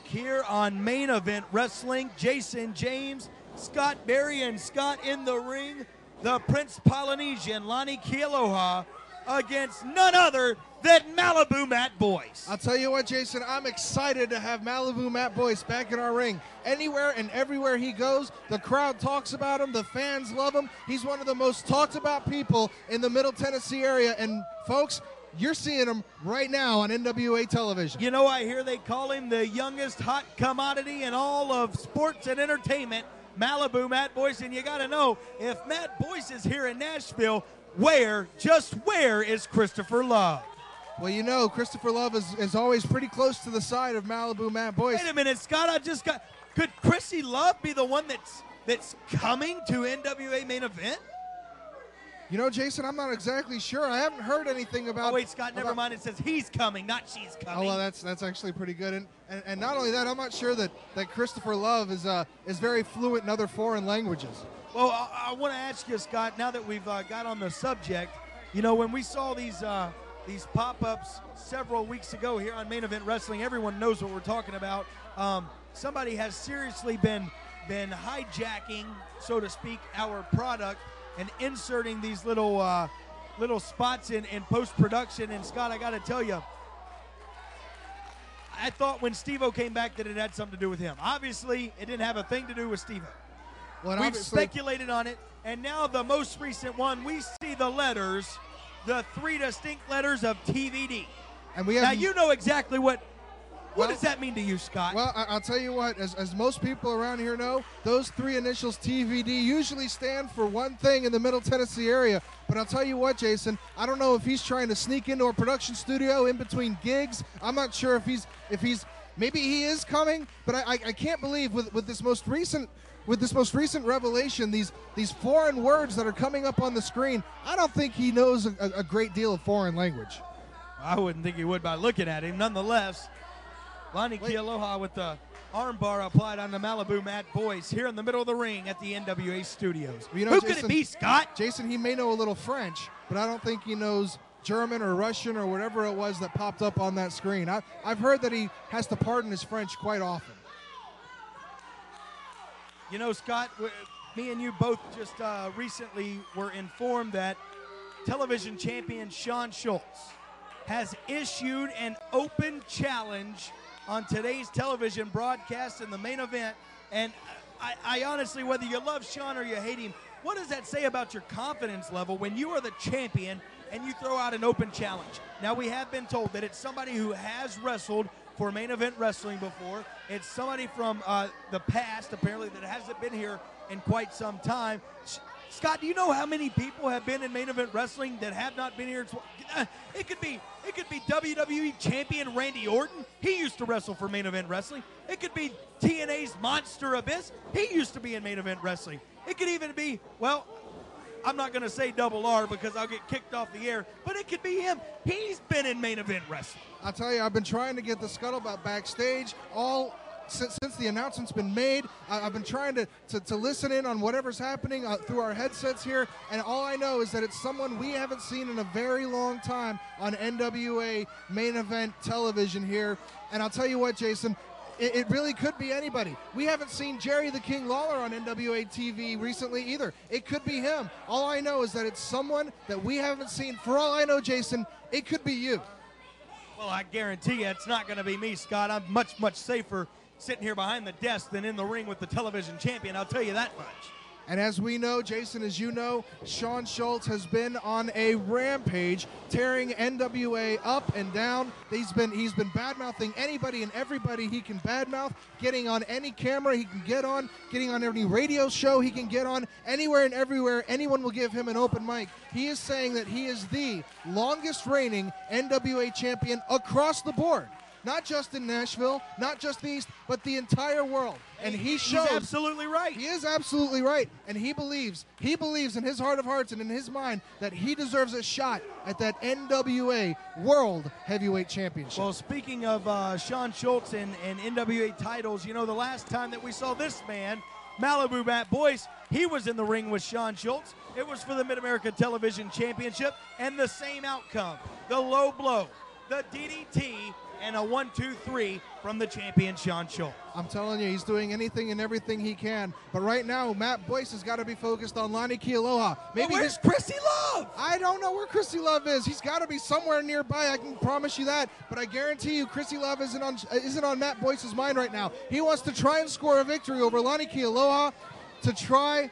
here on Main Event Wrestling. Jason James, Scott Berry, and Scott in the ring. The Prince Polynesian, Lani Kealoha, against none other than Malibu Matt Boyce. I'll tell you what, Jason, I'm excited to have Malibu Matt Boyce back in our ring. Anywhere and everywhere he goes, the crowd talks about him, the fans love him. He's one of the most talked about people in the Middle Tennessee area, and folks, you're seeing him right now on NWA television. You know, I hear they call him the youngest hot commodity in all of sports and entertainment, Malibu Matt Boyce, and you got to know, if Matt Boyce is here in Nashville, just where is Christopher Love? Well, you know, Christopher Love is always pretty close to the side of Malibu Matt Boyce. Wait a minute, Scott, could Chrissy Love be the one that's coming to NWA Main Event? You know, Jason, I'm not exactly sure. I haven't heard anything about... Oh, wait, Scott, never mind. It says he's coming, not she's coming. Oh, well, that's actually pretty good. And not only that, I'm not sure that Christopher Love is very fluent in other foreign languages. Well, I want to ask you, Scott, now that we've got on the subject, you know, when we saw these pop-ups several weeks ago here on Main Event Wrestling, everyone knows what we're talking about. Somebody has seriously been hijacking, so to speak, our product and inserting these little spots in post-production. And Scott, I got to tell you, I thought when Steve-O came back that it had something to do with him. Obviously, it didn't have a thing to do with Steve-O. Well, we've speculated on it, and now the most recent one, we see the 3 distinct letters of TVD. And we have, now, you know exactly what does that mean to you, Scott? Well, I'll tell you what, as most people around here know, those 3 initials TVD usually stand for one thing in the Middle Tennessee area. But I'll tell you what, Jason, I don't know if he's trying to sneak into a production studio in between gigs. I'm not sure if he's maybe he is coming, but I can't believe with this most recent revelation, these foreign words that are coming up on the screen, I don't think he knows a great deal of foreign language. I wouldn't think he would by looking at him. Nonetheless, Lani Kealoha with the armbar applied on the Malibu Matt Boyce here in the middle of the ring at the NWA studios. Well, you know, who Jason, could it be, Scott? Jason, he may know a little French, but I don't think he knows German or Russian or whatever it was that popped up on that screen. I've heard that he has to pardon his French quite often. You know, Scott, me and you both just recently were informed that television champion Shawn Schultz has issued an open challenge on today's television broadcast in the main event. And I honestly, whether you love Shawn or you hate him, what does that say about your confidence level when you are the champion and you throw out an open challenge? Now, we have been told that it's somebody who has wrestled for Main Event Wrestling before. It's somebody from the past, apparently, that hasn't been here in quite some time. Scott, do you know how many people have been in Main Event Wrestling that have not been here? It could be WWE champion Randy Orton. He used to wrestle for Main Event Wrestling. It could be TNA's Monster Abyss. He used to be in Main Event Wrestling. It could even be, well, I'm not going to say Double R because I'll get kicked off the air, but it could be him. He's been in Main Event Wrestling. I'll tell you, I've been trying to get the scuttlebutt backstage since the announcement's been made. I've been trying to listen in on whatever's happening through our headsets here, and all I know is that it's someone we haven't seen in a very long time on NWA Main Event television here. And I'll tell you what, Jason, it really could be anybody. We haven't seen Jerry the King Lawler on NWA TV recently either. It could be him. All I know is that it's someone that we haven't seen. For all I know, Jason, it could be you. Well, I guarantee you it's not going to be me, Scott. I'm much, much safer sitting here behind the desk than in the ring with the television champion. I'll tell you that much. And as we know, Jason, as you know, Shawn Schultz has been on a rampage, tearing NWA up and down. He's been bad-mouthing anybody and everybody he can badmouth, getting on any camera he can get on, getting on any radio show he can get on, anywhere and everywhere anyone will give him an open mic. He is saying that he is the longest-reigning NWA champion across the board. Not just in Nashville, not just the East, but the entire world. And he shows... He's absolutely right. He is absolutely right. And he believes in his heart of hearts and in his mind that he deserves a shot at that NWA World Heavyweight Championship. Well, speaking of Shawn Schultz and NWA titles, you know, the last time that we saw this man, Malibu Matt Boyce, he was in the ring with Shawn Schultz. It was for the Mid-America Television Championship, and the same outcome. The low blow, the DDT, and a 1-2-3 from the champion, Sean Schultz. I'm telling you, he's doing anything and everything he can. But right now, Matt Boyce has got to be focused on Lani Kealoha. Maybe where's Chrissy Love? I don't know where Chrissy Love is. He's got to be somewhere nearby. I can promise you that. But I guarantee you, Chrissy Love isn't on Matt Boyce's mind right now. He wants to try and score a victory over Lani Kealoha to try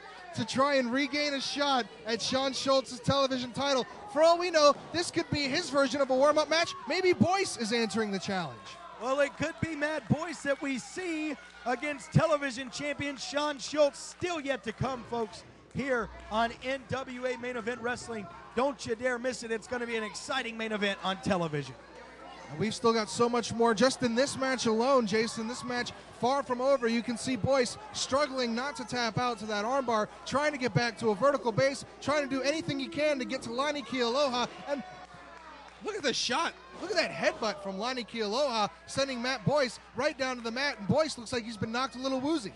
and regain a shot at Sean Schultz's television title. For all we know, this could be his version of a warm-up match. Maybe Boyce is answering the challenge. Well, it could be Matt Boyce that we see against television champion Sean Schultz. Still yet to come, folks, here on NWA Main Event Wrestling. Don't you dare miss it. It's going to be an exciting main event on television. And we've still got so much more just in this match alone, Jason. This match far from over. You can see Boyce struggling not to tap out to that armbar, trying to get back to a vertical base, trying to do anything he can to get to Lani Kealoha. And look at the shot. Look at that headbutt from Lani Kealoha, sending Matt Boyce right down to the mat. And Boyce looks like he's been knocked a little woozy.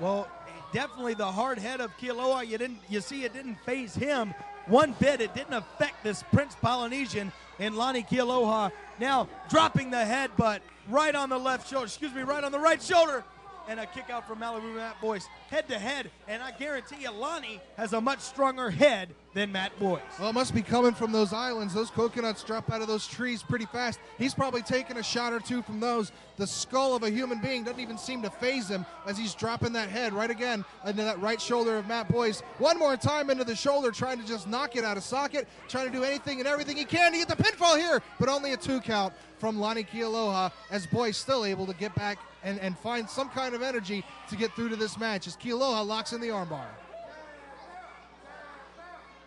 Well, definitely the hard head of Kealoha. You see, it didn't phase him one bit. It didn't affect this Prince Polynesian in Lani Kealoha. Now dropping the headbutt right on the right on the right shoulder. And a kick out from Malibu Matt Boyce, head to head. And I guarantee you, Lani has a much stronger head than Matt Boyce. Well, it must be coming from those islands. Those coconuts drop out of those trees pretty fast. He's probably taken a shot or two from those. The skull of a human being doesn't even seem to phase him as he's dropping that head right again into that right shoulder of Matt Boyce. One more time into the shoulder, trying to just knock it out of socket, trying to do anything and everything he can to get the pinfall here, but only a 2 count from Lani Kealoha, as Boyce still able to get back and find some kind of energy to get through to this match as Kealoha locks in the armbar.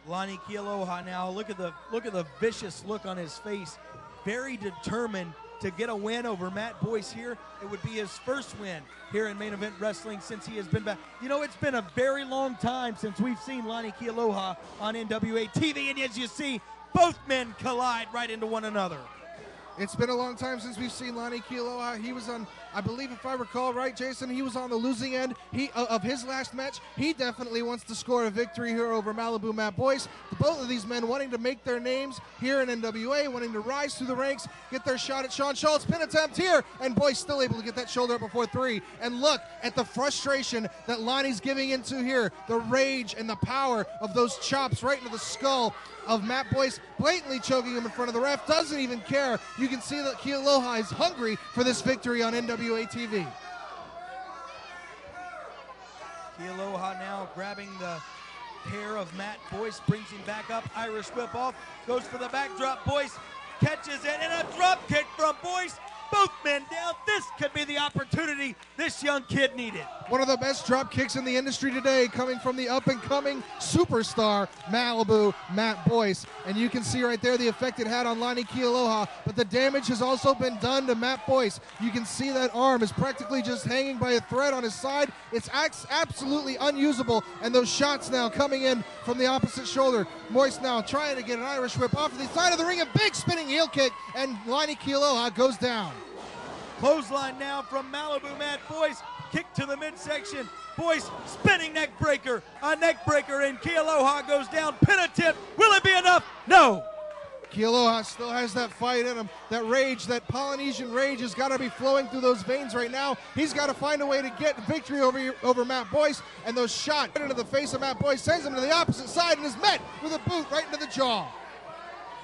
Lani Kealoha now, look at the vicious look on his face. Very determined to get a win over Matt Boyce here. It would be his first win here in Main Event Wrestling since he has been back. You know, it's been a very long time since we've seen Lani Kealoha on NWA TV, and as you see, both men collide right into one another. It's been a long time since we've seen Lani Kealoha. He was on, I believe if I recall right, Jason, he was on the losing end of his last match. He definitely wants to score a victory here over Malibu Matt Boyce. Both of these men wanting to make their names here in NWA, wanting to rise through the ranks, get their shot at Sean Schultz. Pin attempt here, and Boyce still able to get that shoulder up before 3. And look at the frustration that Lani's giving into here. The rage and the power of those chops right into the skull of Matt Boyce, blatantly choking him in front of the ref, doesn't even care. You can see that Kealoha is hungry for this victory on NWA TV. Kealoha now grabbing the hair of Matt Boyce, brings him back up, Irish whip off, goes for the backdrop. Boyce catches it, and a drop kick from Boyce. Both men down. This could be the opportunity this young kid needed. One of the best drop kicks in the industry today, coming from the up-and-coming superstar Malibu Matt Boyce. And you can see right there the effect it had on Lani Kealoha, but the damage has also been done to Matt Boyce. You can see that arm is practically just hanging by a thread on his side. It's absolutely unusable, and those shots now coming in from the opposite shoulder. Boyce now trying to get an Irish whip off to the side of the ring, a big spinning heel kick, and Lani Kealoha goes down. Clothesline now from Malibu Matt Boyce. Kick to the midsection. Boyce spinning neck breaker. A neck breaker, and Kealoha goes down. Pin attempt. Will it be enough? No. Kealoha still has that fight in him. That rage, that Polynesian rage has got to be flowing through those veins right now. He's got to find a way to get victory over Matt Boyce. And those shots into the face of Matt Boyce sends him to the opposite side and is met with a boot right into the jaw.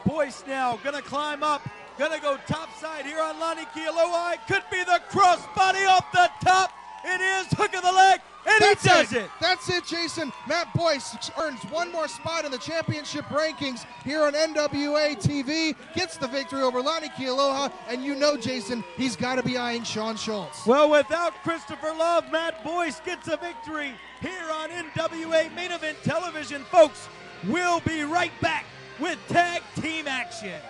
Boyce now going to climb up. Gonna go top side here on Lani Kealoha. It could be the crossbody off the top. It is hook of the leg, and he does it. That's it, Jason. Matt Boyce earns one more spot in the championship rankings here on NWA TV. Gets the victory over Lani Kealoha, and you know, Jason, he's got to be eyeing Sean Schultz. Well, without Christopher Love, Matt Boyce gets a victory here on NWA Main Event Television. Folks, we'll be right back with tag team action.